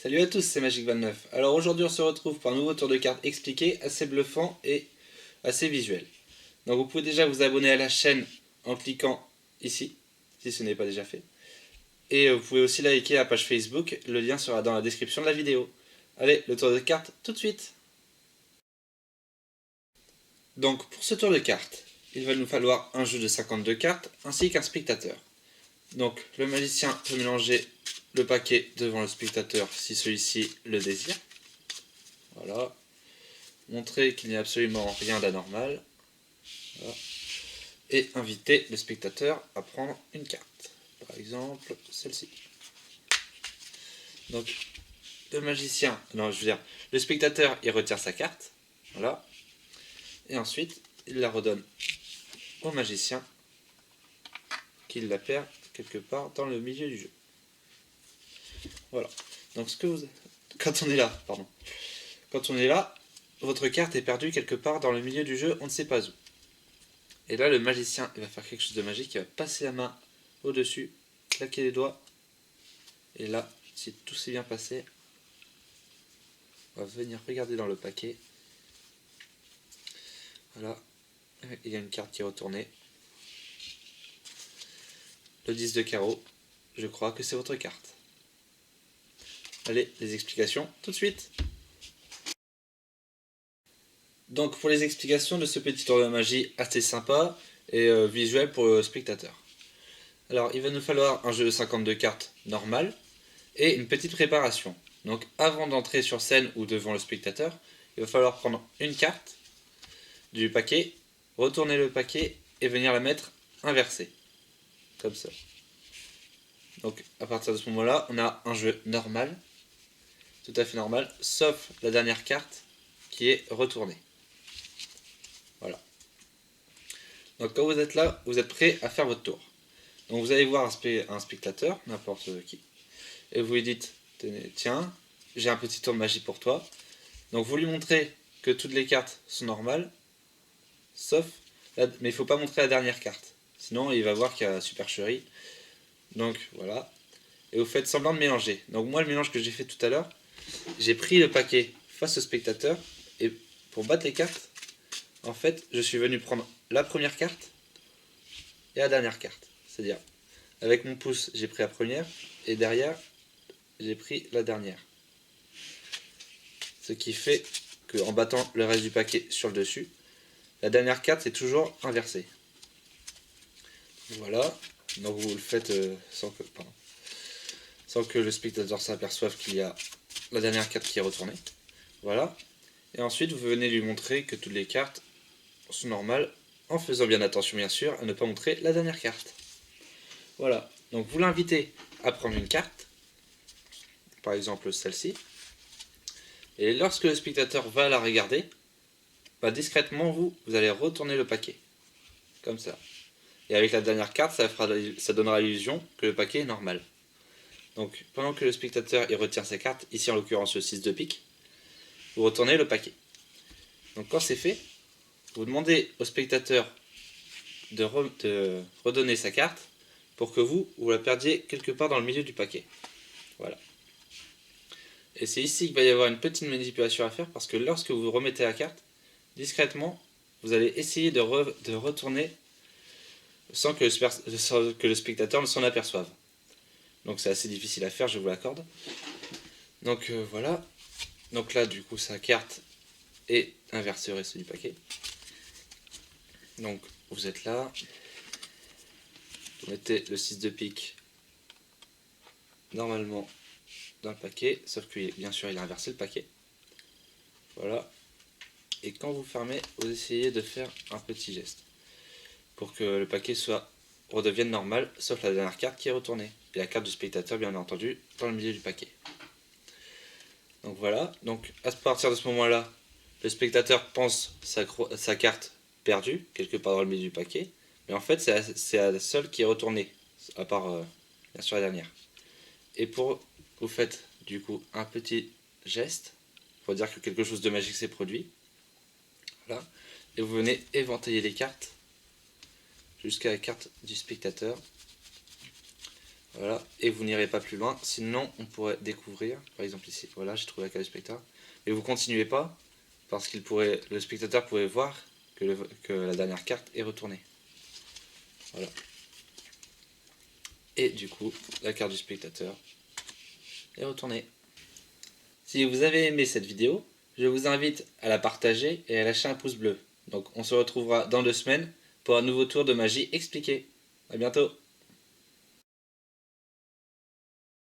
Salut à tous, c'est Magic29. Alors aujourd'hui on se retrouve pour un nouveau tour de cartes expliqué, assez bluffant et assez visuel. Donc vous pouvez déjà vous abonner à la chaîne en cliquant ici, si ce n'est pas déjà fait. Et vous pouvez aussi liker la page Facebook, le lien sera dans la description de la vidéo. Allez, le tour de cartes tout de suite. Donc pour ce tour de cartes, il va nous falloir un jeu de 52 cartes ainsi qu'un spectateur. Donc le magicien peut mélanger le paquet devant le spectateur si celui-ci le désire. Voilà. Montrer qu'il n'y a absolument rien d'anormal. Voilà. Et inviter le spectateur à prendre une carte. Par exemple, celle-ci. Donc, le magicien, non, je veux dire, le spectateur, il retire sa carte. Voilà. Et ensuite, il la redonne au magicien, qu'il la perd quelque part dans le milieu du jeu. Voilà. Donc, quand on est là, pardon. Quand on est là, votre carte est perdue quelque part dans le milieu du jeu, on ne sait pas où. Et là, le magicien, il va faire quelque chose de magique, il va passer la main au-dessus, claquer les doigts, et là, si tout s'est bien passé, on va venir regarder dans le paquet. Voilà, il y a une carte qui est retournée. Le 10 de carreau, je crois que c'est votre carte. Allez, les explications tout de suite. Donc pour les explications de ce petit tour de magie assez sympa et visuel pour le spectateur. Alors il va nous falloir un jeu de 52 cartes normal et une petite préparation. Donc avant d'entrer sur scène ou devant le spectateur, il va falloir prendre une carte du paquet, retourner le paquet et venir la mettre inversée. Comme ça. Donc à partir de ce moment-là, on a un jeu normal, tout à fait normal, sauf la dernière carte qui est retournée. Voilà. Donc quand vous êtes là, vous êtes prêt à faire votre tour. Donc vous allez voir un spectateur, n'importe qui, et vous lui dites, tiens, j'ai un petit tour de magie pour toi. Donc vous lui montrez que toutes les cartes sont normales, sauf, mais il ne faut pas montrer la dernière carte. Sinon il va voir qu'il y a la supercherie. Donc voilà. Et vous faites semblant de mélanger. Donc moi le mélange que j'ai fait tout à l'heure, j'ai pris le paquet face au spectateur, et pour battre les cartes, en fait, je suis venu prendre la première carte et la dernière carte. C'est-à-dire, avec mon pouce, j'ai pris la première, et derrière, j'ai pris la dernière. Ce qui fait qu'en battant le reste du paquet sur le dessus, la dernière carte est toujours inversée. Voilà. Donc vous le faites sans que le spectateur s'aperçoive qu'il y a la dernière carte qui est retournée. Voilà. Et ensuite, vous venez lui montrer que toutes les cartes sont normales, en faisant bien attention bien sûr à ne pas montrer la dernière carte. Voilà, donc vous l'invitez à prendre une carte, par exemple celle-ci, et lorsque le spectateur va la regarder, discrètement vous allez retourner le paquet, comme ça. Et avec la dernière carte, ça donnera l'illusion que le paquet est normal. Donc pendant que le spectateur il retient sa carte, ici en l'occurrence le 6 de pique, vous retournez le paquet. Donc quand c'est fait, vous demandez au spectateur de redonner sa carte pour que vous la perdiez quelque part dans le milieu du paquet. Voilà. Et c'est ici qu'il va y avoir une petite manipulation à faire parce que lorsque vous remettez la carte, discrètement, vous allez essayer de retourner sans que le spectateur ne s'en aperçoive. Donc c'est assez difficile à faire, je vous l'accorde. Donc voilà. Donc là, du coup, sa carte est inversée au reste du paquet. Donc vous êtes là. Vous mettez le 6 de pique normalement dans le paquet, sauf que bien sûr il a inversé le paquet. Voilà. Et quand vous fermez, vous essayez de faire un petit geste pour que le paquet redevienne normal, sauf la dernière carte qui est retournée. Et la carte du spectateur, bien entendu, dans le milieu du paquet. Donc voilà. Donc à partir de ce moment-là, le spectateur pense sa carte perdue, quelque part dans le milieu du paquet. Mais en fait, c'est la seule qui est retournée, à part bien sûr la dernière. Et vous faites du coup un petit geste pour dire que quelque chose de magique s'est produit. Voilà. Et vous venez éventailler les cartes jusqu'à la carte du spectateur. Voilà, et vous n'irez pas plus loin, sinon on pourrait découvrir, par exemple ici, voilà, j'ai trouvé la carte du spectateur, et vous continuez pas, parce le spectateur pourrait voir que la dernière carte est retournée. Voilà. Et du coup, la carte du spectateur est retournée. Si vous avez aimé cette vidéo, je vous invite à la partager et à lâcher un pouce bleu. Donc on se retrouvera dans 2 semaines pour un nouveau tour de magie expliqué. A bientôt.